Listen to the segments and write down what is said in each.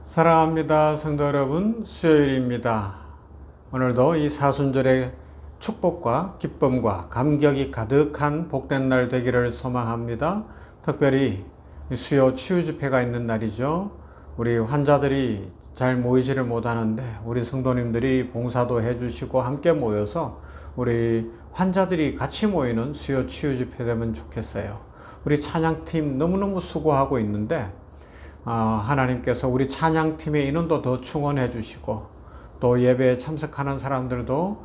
사랑합니다. 성도 여러분, 수요일입니다. 오늘도 이 사순절의 축복과 기쁨과 감격이 가득한 복된 날 되기를 소망합니다. 특별히 수요 치유 집회가 있는 날이죠. 우리 환자들이 잘 모이지를 못하는데 우리 성도님들이 봉사도 해주시고 함께 모여서 우리 환자들이 같이 모이는 수요 치유 집회 되면 좋겠어요. 우리 찬양팀 너무너무 수고하고 있는데 하나님께서 우리 찬양팀의 인원도 더 충원해 주시고 또 예배에 참석하는 사람들도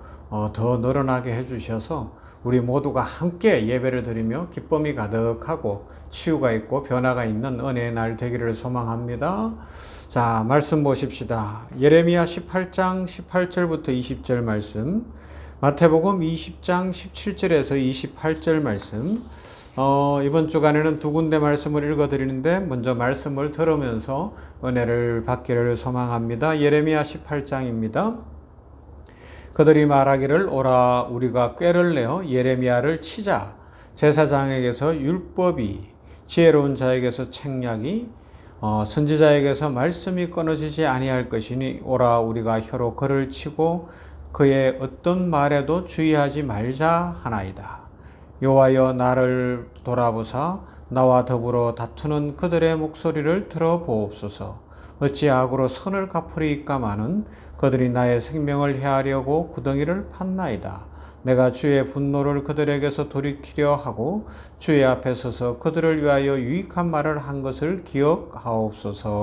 더 늘어나게 해 주셔서 우리 모두가 함께 예배를 드리며 기쁨이 가득하고 치유가 있고 변화가 있는 은혜의 날 되기를 소망합니다. 자, 말씀 보십시다. 예레미야 18장 18절부터 20절 말씀, 마태복음 20장 17절에서 28절 말씀, 이번 주간에는 두 군데 말씀을 읽어드리는데 먼저 말씀을 들으면서 은혜를 받기를 소망합니다. 예레미야 18장입니다. 그들이 말하기를 오라 우리가 꾀를 내어 예레미야를 치자. 제사장에게서 율법이, 지혜로운 자에게서 책략이, 선지자에게서 말씀이 끊어지지 아니할 것이니 오라 우리가 혀로 그를 치고 그의 어떤 말에도 주의하지 말자 하나이다. 여호와여 나를 돌아보사 나와 더불어 다투는 그들의 목소리를 들어보옵소서. 어찌 악으로 선을 갚으리이까마는 그들이 나의 생명을 해하려고 구덩이를 팠나이다. 내가 주의 분노를 그들에게서 돌이키려 하고 주의 앞에 서서 그들을 위하여 유익한 말을 한 것을 기억하옵소서.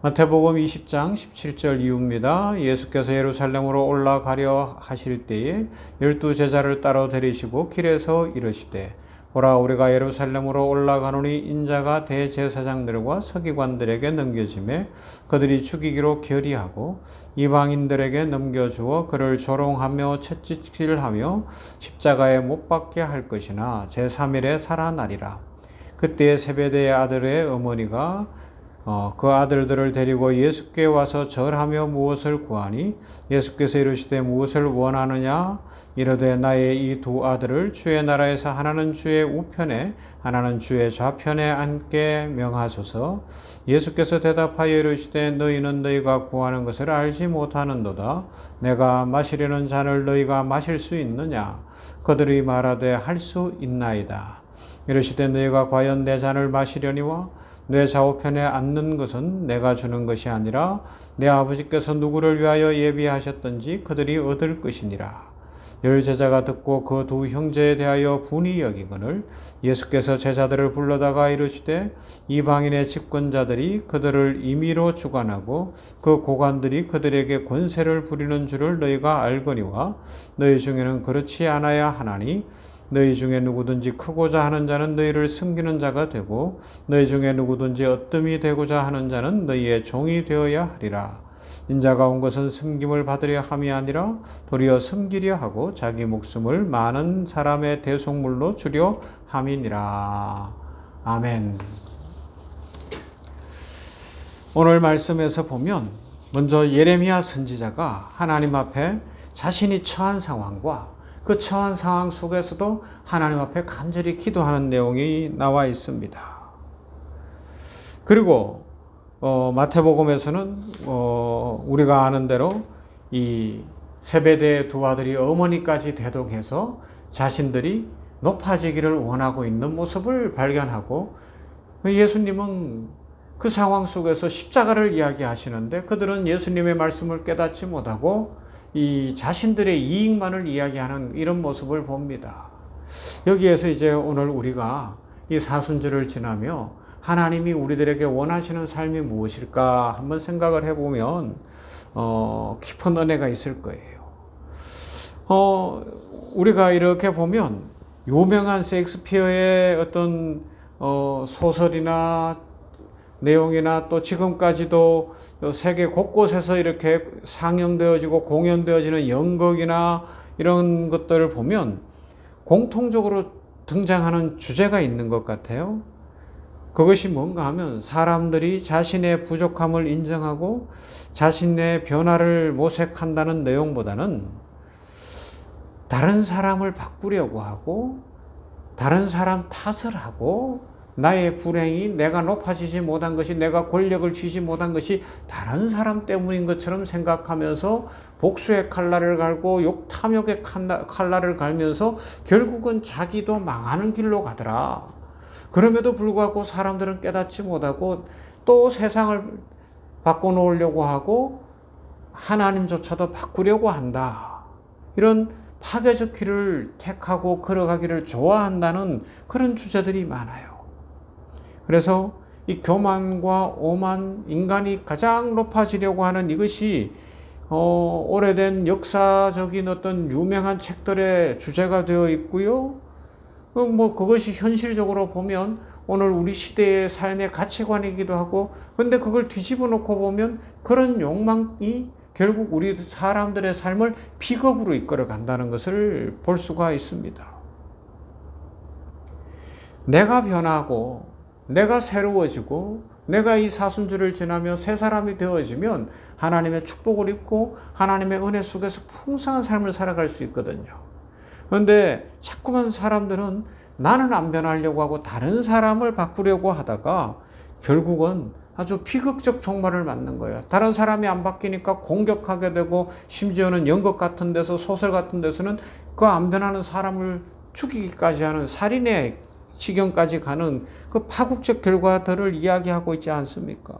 마태복음 20장 17절 이후입니다. 예수께서 예루살렘으로 올라가려 하실 때에 12제자를 따로 데리시고 길에서 이르시되 보라 우리가 예루살렘으로 올라가노니 인자가 대제사장들과 서기관들에게 넘겨지매 그들이 죽이기로 결의하고 이방인들에게 넘겨주어 그를 조롱하며 채찍질하며 십자가에 못 박게 할 것이나 제3일에 살아나리라. 그때 세베대의 아들의 어머니가 그 아들들을 데리고 예수께 와서 절하며 무엇을 구하니 예수께서 이르시되 무엇을 원하느냐 이르되 나의 이 두 아들을 주의 나라에서 하나는 주의 우편에 하나는 주의 좌편에 앉게 명하소서. 예수께서 대답하여 이르시되 너희는 너희가 구하는 것을 알지 못하는도다. 내가 마시려는 잔을 너희가 마실 수 있느냐. 그들이 말하되 할 수 있나이다. 이르시되 너희가 과연 내 잔을 마시려니와 내 좌우편에 앉는 것은 내가 주는 것이 아니라 내 아버지께서 누구를 위하여 예비하셨던지 그들이 얻을 것이니라. 열 제자가 듣고 그 두 형제에 대하여 분이 여기거늘 예수께서 제자들을 불러다가 이르시되 이방인의 집권자들이 그들을 임의로 주관하고 그 고관들이 그들에게 권세를 부리는 줄을 너희가 알거니와 너희 중에는 그렇지 않아야 하나니 너희 중에 누구든지 크고자 하는 자는 너희를 섬기는 자가 되고 너희 중에 누구든지 어뜸이 되고자 하는 자는 너희의 종이 되어야 하리라. 인자가 온 것은 섬김을 받으려 함이 아니라 도리어 섬기려 하고 자기 목숨을 많은 사람의 대속물로 주려 함이니라. 아멘. 오늘 말씀에서 보면 먼저 예레미야 선지자가 하나님 앞에 자신이 처한 상황과 그 처한 상황 속에서도 하나님 앞에 간절히 기도하는 내용이 나와 있습니다. 그리고 마태복음에서는 우리가 아는 대로 이 세베대의 두 아들이 어머니까지 대동해서 자신들이 높아지기를 원하고 있는 모습을 발견하고 예수님은 그 상황 속에서 십자가를 이야기하시는데 그들은 예수님의 말씀을 깨닫지 못하고 이 자신들의 이익만을 이야기하는 이런 모습을 봅니다. 여기에서 이제 오늘 우리가 이 사순절을 지나며 하나님이 우리들에게 원하시는 삶이 무엇일까 한번 생각을 해보면 깊은 은혜가 있을 거예요. 우리가 이렇게 보면 유명한 셰익스피어의 어떤 소설이나 내용이나 또 지금까지도 세계 곳곳에서 이렇게 상영되어지고 공연되어지는 연극이나 이런 것들을 보면 공통적으로 등장하는 주제가 있는 것 같아요. 그것이 뭔가 하면 사람들이 자신의 부족함을 인정하고 자신의 변화를 모색한다는 내용보다는 다른 사람을 바꾸려고 하고 다른 사람 탓을 하고 나의 불행이, 내가 높아지지 못한 것이, 내가 권력을 쥐지 못한 것이 다른 사람 때문인 것처럼 생각하면서 복수의 칼날을 갈고 탐욕의 칼날을 갈면서 결국은 자기도 망하는 길로 가더라. 그럼에도 불구하고 사람들은 깨닫지 못하고 또 세상을 바꿔놓으려고 하고 하나님조차도 바꾸려고 한다. 이런 파괴적 길을 택하고 걸어가기를 좋아한다는 그런 주제들이 많아요. 그래서 이 교만과 오만, 인간이 가장 높아지려고 하는 이것이 오래된 역사적인 어떤 유명한 책들의 주제가 되어 있고요. 그것이 현실적으로 보면 오늘 우리 시대의 삶의 가치관이기도 하고, 근데 그걸 뒤집어 놓고 보면 그런 욕망이 결국 우리 사람들의 삶을 비겁으로 이끌어 간다는 것을 볼 수가 있습니다. 내가 변하고 내가 새로워지고 내가 이 사순절을 지나며 새 사람이 되어지면 하나님의 축복을 입고 하나님의 은혜 속에서 풍성한 삶을 살아갈 수 있거든요. 그런데 자꾸만 사람들은 나는 안 변하려고 하고 다른 사람을 바꾸려고 하다가 결국은 아주 비극적 종말을 맞는 거예요. 다른 사람이 안 바뀌니까 공격하게 되고, 심지어는 연극 같은 데서, 소설 같은 데서는 그 안 변하는 사람을 죽이기까지 하는 살인의 지경까지 가는 그 파국적 결과들을 이야기하고 있지 않습니까?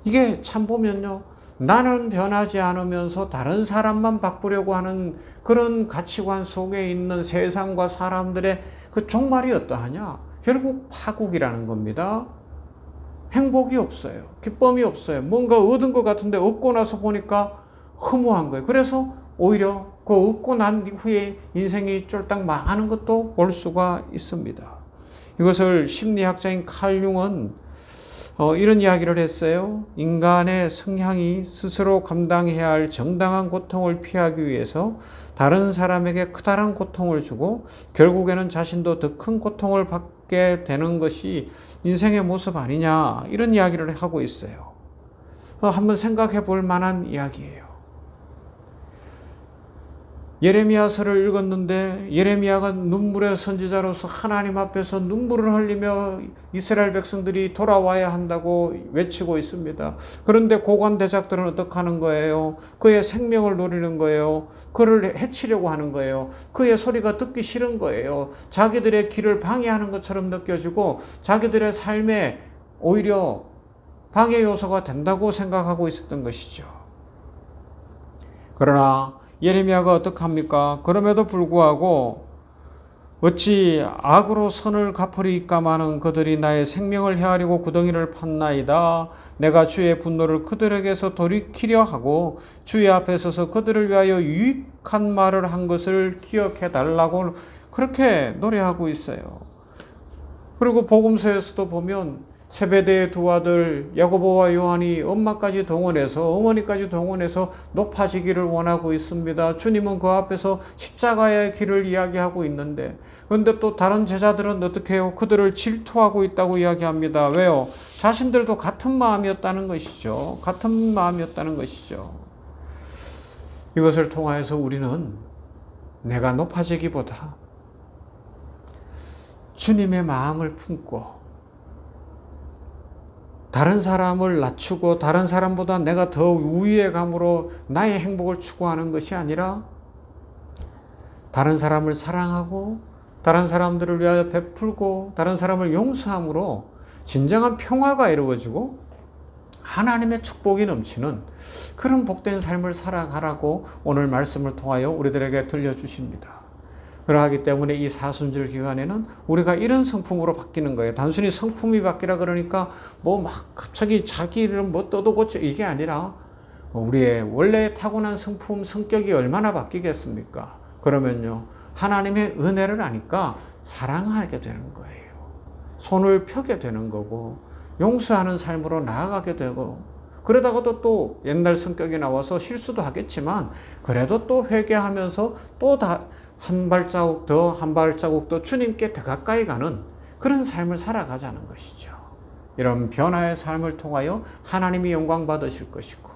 이게 참 보면요, 나는 변하지 않으면서 다른 사람만 바꾸려고 하는 그런 가치관 속에 있는 세상과 사람들의 그 종말이 어떠하냐? 결국 파국이라는 겁니다. 행복이 없어요. 기쁨이 없어요. 뭔가 얻은 것 같은데 얻고 나서 보니까 허무한 거예요. 그래서 오히려 그 얻고 난 이후에 인생이 쫄딱 망하는 것도 볼 수가 있습니다. 이것을 심리학자인 칼 융은 이런 이야기를 했어요. 인간의 성향이 스스로 감당해야 할 정당한 고통을 피하기 위해서 다른 사람에게 커다란 고통을 주고 결국에는 자신도 더 큰 고통을 받게 되는 것이 인생의 모습 아니냐, 이런 이야기를 하고 있어요. 한번 생각해 볼 만한 이야기예요. 예레미야서를 읽었는데 예레미야가 눈물의 선지자로서 하나님 앞에서 눈물을 흘리며 이스라엘 백성들이 돌아와야 한다고 외치고 있습니다. 그런데 고관 대작들은 어떻게 하는 거예요? 그의 생명을 노리는 거예요. 그를 해치려고 하는 거예요. 그의 소리가 듣기 싫은 거예요. 자기들의 길을 방해하는 것처럼 느껴지고 자기들의 삶에 오히려 방해 요소가 된다고 생각하고 있었던 것이죠. 그러나 예레미야가 어떡합니까? 그럼에도 불구하고 어찌 악으로 선을 갚으리까마는 그들이 나의 생명을 헤아리고 구덩이를 팠나이다. 내가 주의 분노를 그들에게서 돌이키려 하고 주의 앞에 서서 그들을 위하여 유익한 말을 한 것을 기억해 달라고 그렇게 노래하고 있어요. 그리고 복음서에서도 보면 세베대의 두 아들 야고보와 요한이 엄마까지 동원해서, 어머니까지 동원해서 높아지기를 원하고 있습니다. 주님은 그 앞에서 십자가의 길을 이야기하고 있는데, 그런데 또 다른 제자들은 어떻게 해요? 그들을 질투하고 있다고 이야기합니다. 왜요? 자신들도 같은 마음이었다는 것이죠. 같은 마음이었다는 것이죠. 이것을 통하여서 우리는 내가 높아지기보다 주님의 마음을 품고 다른 사람을 낮추고 다른 사람보다 내가 더 우위에 감으로 나의 행복을 추구하는 것이 아니라 다른 사람을 사랑하고 다른 사람들을 위하여 베풀고 다른 사람을 용서함으로 진정한 평화가 이루어지고 하나님의 축복이 넘치는 그런 복된 삶을 살아가라고 오늘 말씀을 통하여 우리들에게 들려주십니다. 그러하기 때문에 이 사순절 기간에는 우리가 이런 성품으로 바뀌는 거예요. 단순히 성품이 바뀌라 그러니까 막 갑자기 자기를 떠도 고쳐 이게 아니라 우리의 원래 타고난 성품, 성격이 얼마나 바뀌겠습니까? 그러면요, 하나님의 은혜를 아니까 사랑하게 되는 거예요. 손을 펴게 되는 거고 용서하는 삶으로 나아가게 되고, 그러다가도 또 옛날 성격이 나와서 실수도 하겠지만 그래도 또 회개하면서 또 한 발자국 더 한 발자국 더 주님께 더 가까이 가는 그런 삶을 살아가자는 것이죠. 이런 변화의 삶을 통하여 하나님이 영광 받으실 것이고,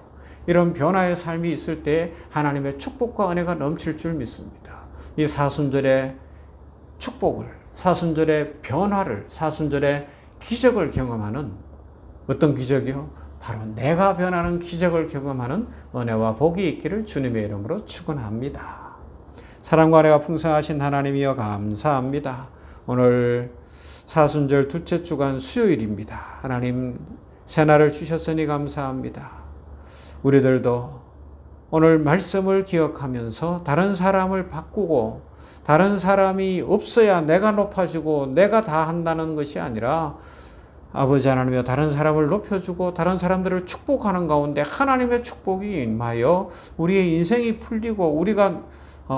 이런 변화의 삶이 있을 때 하나님의 축복과 은혜가 넘칠 줄 믿습니다. 이 사순절의 축복을 사순절의 변화를, 사순절의 기적을 경험하는, 어떤 기적이요? 바로 내가 변하는 기적을 경험하는 은혜와 복이 있기를 주님의 이름으로 축원합니다. 사랑과 은혜가 풍성하신 하나님이여 감사합니다. 오늘 사순절 둘째 주간 수요일입니다. 하나님 새날을 주셨으니 감사합니다. 우리들도 오늘 말씀을 기억하면서 다른 사람을 바꾸고 다른 사람이 없어야 내가 높아지고 내가 다 한다는 것이 아니라 아버지 하나님이여 다른 사람을 높여주고 다른 사람들을 축복하는 가운데 하나님의 축복이 임하여 우리의 인생이 풀리고 우리가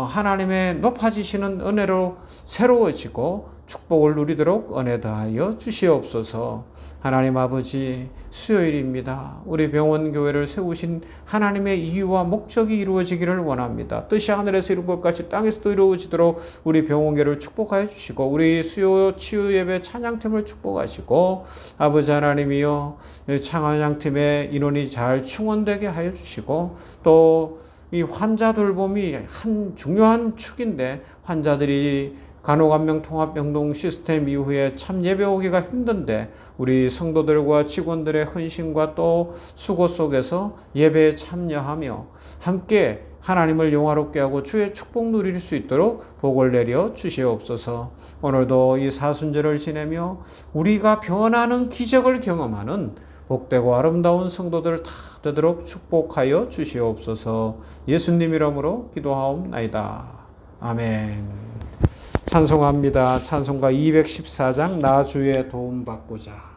하나님의 높아지시는 은혜로 새로워지고 축복을 누리도록 은혜 더하여 주시옵소서. 하나님 아버지, 수요일입니다. 우리 병원교회를 세우신 하나님의 이유와 목적이 이루어지기를 원합니다. 뜻이 하늘에서 이룬 것 같이 땅에서도 이루어지도록 우리 병원교회를 축복하여 주시고 우리 수요 치유예배 찬양팀을 축복하시고 아버지 하나님이여 찬양팀의 인원이 잘 충원되게 하여 주시고 또 이 환자 돌봄이 한 중요한 축인데 환자들이 간호감명 통합병동 시스템 이후에 참 예배 오기가 힘든데 우리 성도들과 직원들의 헌신과 또 수고 속에서 예배에 참여하며 함께 하나님을 영화롭게 하고 주의 축복 누릴 수 있도록 복을 내려 주시옵소서. 오늘도 이 사순절을 지내며 우리가 변하는 기적을 경험하는 복되고 아름다운 성도들 다 되도록 축복하여 주시옵소서. 예수님 이름으로 기도하옵나이다. 아멘. 찬송합니다. 찬송가 214장 나 주의 도움 받고자.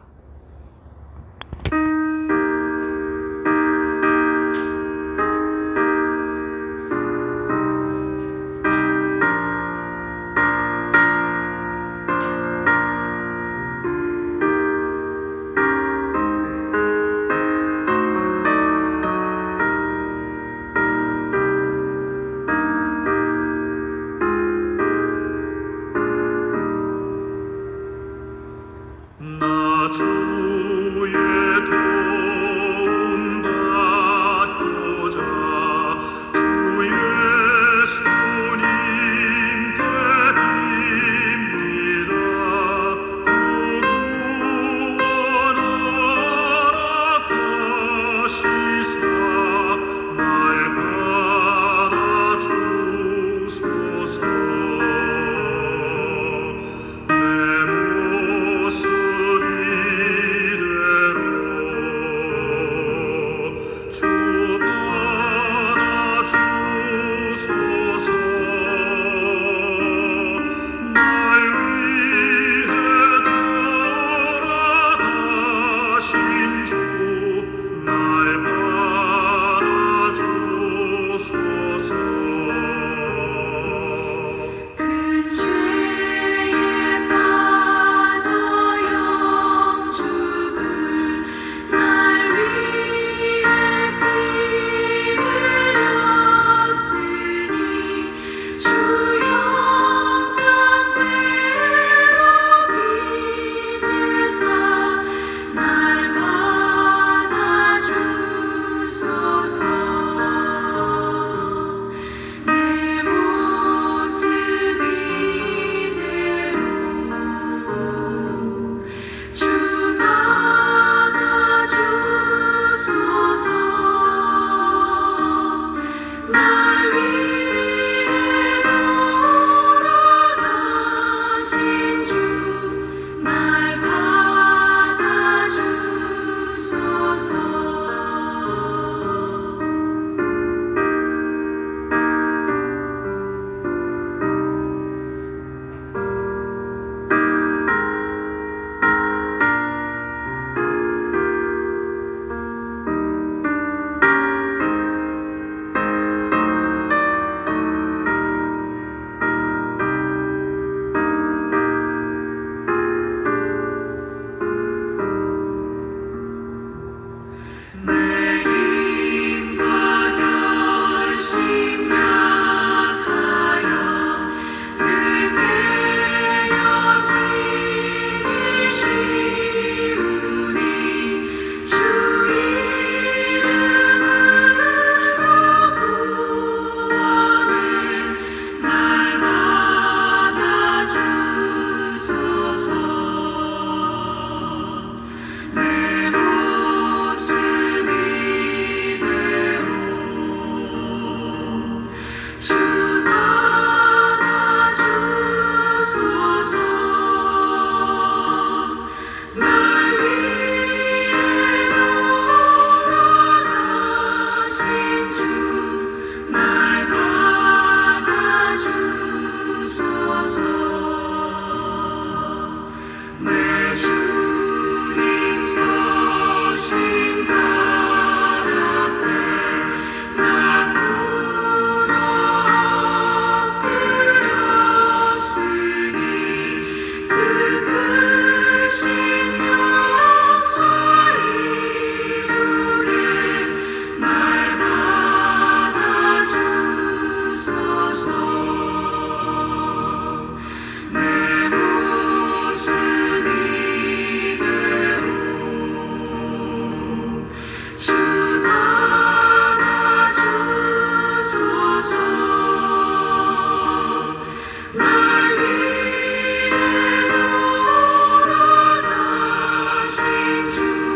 주